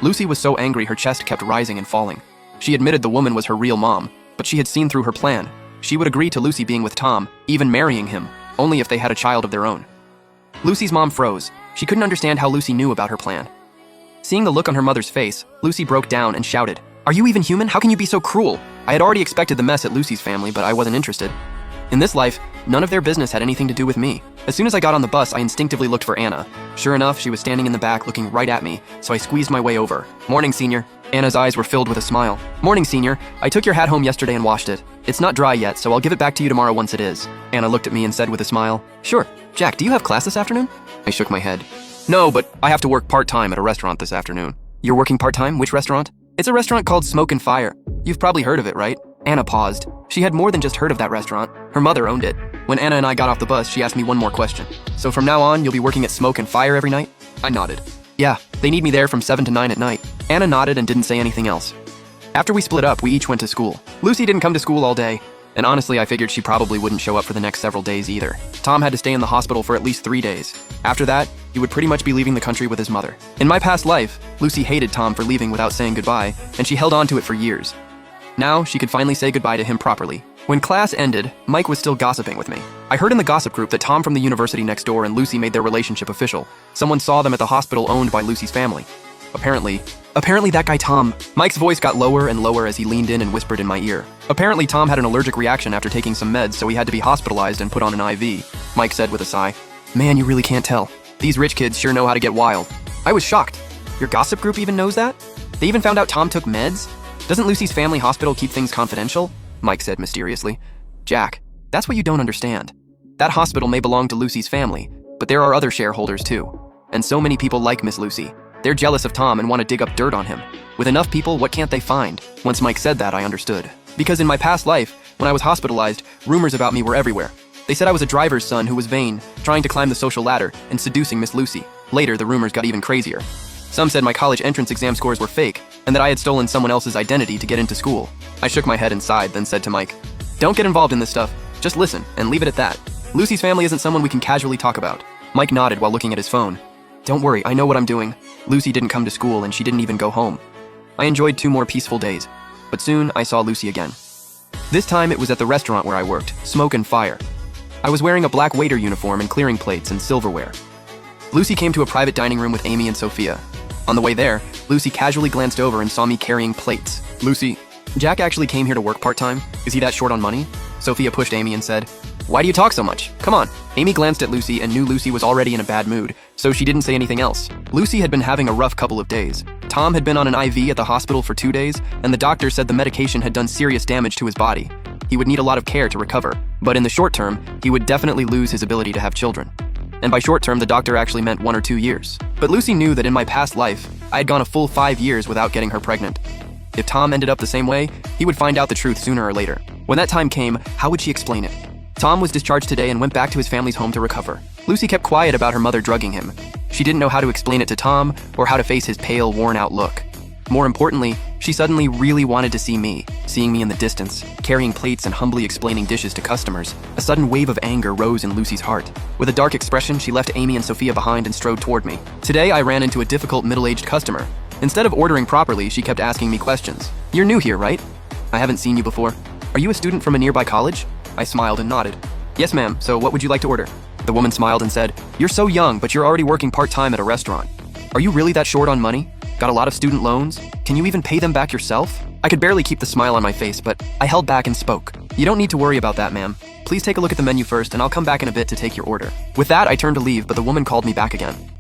Lucy was so angry her chest kept rising and falling. She admitted the woman was her real mom, but she had seen through her plan. She would agree to Lucy being with Tom, even marrying him, only if they had a child of their own. Lucy's mom froze. She couldn't understand how Lucy knew about her plan. Seeing the look on her mother's face, Lucy broke down and shouted, "Are you even human? How can you be so cruel?" I had already expected the mess at Lucy's family, but I wasn't interested. In this life, none of their business had anything to do with me. As soon as I got on the bus, I instinctively looked for Anna. Sure enough, she was standing in the back looking right at me, so I squeezed my way over. "Morning, senior." Anna's eyes were filled with a smile. "Morning, senior. I took your hat home yesterday and washed it. It's not dry yet, so I'll give it back to you tomorrow once it is." Anna looked at me and said with a smile, "Sure. Jack, do you have class this afternoon?" I shook my head. "No, but I have to work part-time at a restaurant this afternoon." "You're working part-time? Which restaurant?" "It's a restaurant called Smoke and Fire. You've probably heard of it, right?" Anna paused. She had more than just heard of that restaurant. Her mother owned it. When Anna and I got off the bus, she asked me one more question. "So from now on, you'll be working at Smoke and Fire every night?" I nodded. "Yeah, they need me there from 7 to 9 at night." Anna nodded and didn't say anything else. After we split up, we each went to school. Lucy didn't come to school all day, and honestly, I figured she probably wouldn't show up for the next several days either. Tom had to stay in the hospital for at least 3 days. After that, he would pretty much be leaving the country with his mother. In my past life, Lucy hated Tom for leaving without saying goodbye, and she held on to it for years. Now, she could finally say goodbye to him properly. When class ended, Mike was still gossiping with me. I heard in the gossip group that Tom from the university next door and Lucy made their relationship official. Someone saw them at the hospital owned by Lucy's family. Apparently that guy Tom. Mike's voice got lower and lower as he leaned in and whispered in my ear. Apparently Tom had an allergic reaction after taking some meds, so he had to be hospitalized and put on an IV. Mike said with a sigh, "Man, you really can't tell. These rich kids sure know how to get wild." I was shocked. Your gossip group even knows that? They even found out Tom took meds? Doesn't Lucy's family hospital keep things confidential? Mike said mysteriously. "Jack, that's what you don't understand. That hospital may belong to Lucy's family, but there are other shareholders too. And so many people like Miss Lucy. They're jealous of Tom and want to dig up dirt on him. With enough people, what can't they find?" Once Mike said that, I understood. Because in my past life, when I was hospitalized, rumors about me were everywhere. They said I was a driver's son who was vain, trying to climb the social ladder, and seducing Miss Lucy. Later, the rumors got even crazier. Some said my college entrance exam scores were fake, and that I had stolen someone else's identity to get into school. I shook my head and sighed, then said to Mike, "Don't get involved in this stuff. Just listen, and leave it at that. Lucy's family isn't someone we can casually talk about." Mike nodded while looking at his phone. "Don't worry, I know what I'm doing. Lucy didn't come to school and she didn't even go home." I enjoyed 2 more peaceful days, but soon I saw Lucy again. This time it was at the restaurant where I worked, Smoke and Fire. I was wearing a black waiter uniform and clearing plates and silverware. Lucy came to a private dining room with Amy and Sophia. On the way there, Lucy casually glanced over and saw me carrying plates. "Lucy, Jack actually came here to work part-time. Is he that short on money?" Sophia pushed Amy and said, "Why do you talk so much? Come on." Amy glanced at Lucy and knew Lucy was already in a bad mood, so she didn't say anything else. Lucy had been having a rough couple of days. Tom had been on an IV at the hospital for 2 days, and the doctor said the medication had done serious damage to his body. He would need a lot of care to recover, but in the short term, he would definitely lose his ability to have children. And by short term, the doctor actually meant 1 or 2 years. But Lucy knew that in my past life, I had gone a full 5 years without getting her pregnant. If Tom ended up the same way, he would find out the truth sooner or later. When that time came, how would she explain it? Tom was discharged today and went back to his family's home to recover. Lucy kept quiet about her mother drugging him. She didn't know how to explain it to Tom or how to face his pale, worn-out look. More importantly, she suddenly really wanted to see me, seeing me in the distance, carrying plates and humbly explaining dishes to customers. A sudden wave of anger rose in Lucy's heart. With a dark expression, she left Amy and Sophia behind and strode toward me. Today, I ran into a difficult middle-aged customer. Instead of ordering properly, she kept asking me questions. "You're new here, right?" "I haven't seen you before." "Are you a student from a nearby college?" I smiled and nodded. "Yes, ma'am, so what would you like to order?" The woman smiled and said, "You're so young, but you're already working part-time at a restaurant. Are you really that short on money? Got a lot of student loans? Can you even pay them back yourself?" I could barely keep the smile on my face, but I held back and spoke. "You don't need to worry about that, ma'am. Please take a look at the menu first, and I'll come back in a bit to take your order." With that, I turned to leave, but the woman called me back again.